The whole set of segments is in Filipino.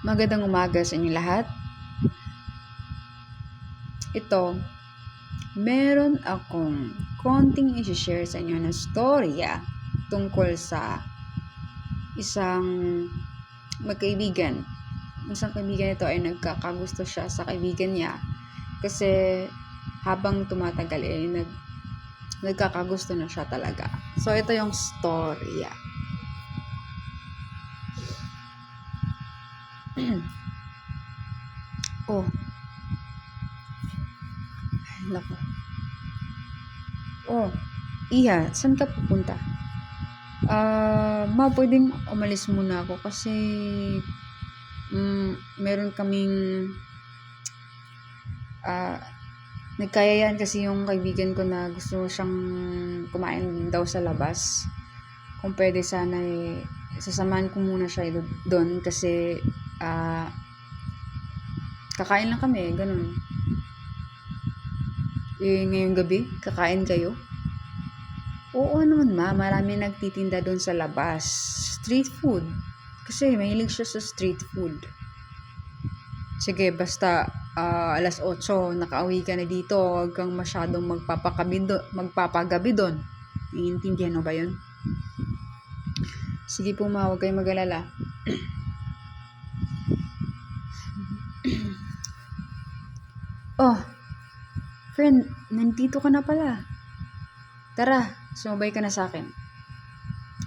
Magandang umaga sa inyo lahat. Ito, meron akong konting i-share sa inyo na storya tungkol sa isang magkaibigan. Isang kaibigan ito ay nagkakagusto siya sa kaibigan niya kasi habang tumatagal nagkakagusto na siya talaga. So, ito yung storya. Oh. Nako. Oh, Iha, saan ka pupunta? Pwedeng umalis muna ako kasi meron kaming nagkayayaan kasi yung kaibigan ko na gusto siyang kumain daw sa labas. Kung pwede sana sasamahan ko muna siya doon kasi kakain lang kami, ganun. Ngayong gabi, kakain kayo? Oo naman marami nagtitinda doon sa labas. Street food. Kasi mahilig siya sa street food. Sige, basta alas 8, nakauwi ka na dito. Huwag kang masyadong magpapagabi doon. Iintindihan mo ba yun? Sige po huwag kayong mag-alala. Oh, friend, nandito ka na pala. Tara, sumabay ka na sa akin.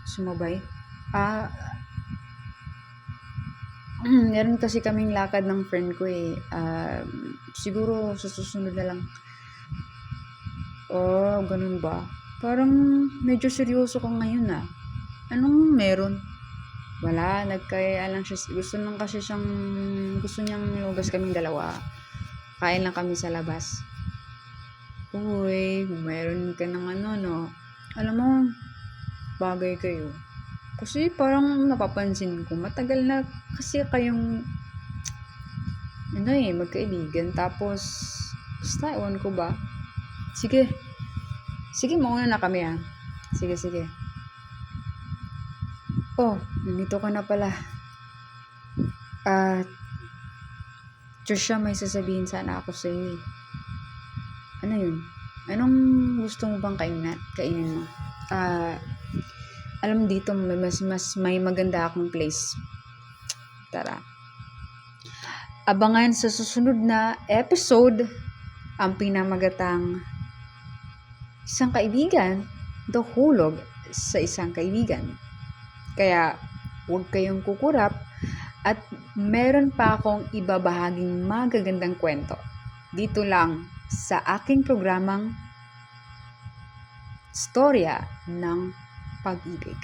Sumabay? Meron kasi kaming lakad ng friend ko siguro sa susunod na lang. Oh, ganun ba? Parang medyo seryoso ka ngayon Anong meron? Wala, nagkaya lang siya. Gusto niyang lumabas kaming dalawa. Kain lang kami sa labas. Uy, meron ka ng Alam mo, bagay kayo. Kasi parang napapansin ko, matagal na kasi kayong magkaibigan. Tapos, basta, ewan ko ba. Sige, mauna na kami Sige. Oh, nandito ka na pala. Trisha, may sasabihin sana ako sa iyo. Ano yun? Anong gusto mo bang kainin mo? Alam dito, may maganda akong place. Tara. Abangan sa susunod na episode ang pinamagatang isang kaibigan, hulog sa isang kaibigan. Kaya, huwag kayong kukurap at meron pa akong ibabahaging magagandang kwento. Dito lang sa aking programang Storya ng Pag-ibig.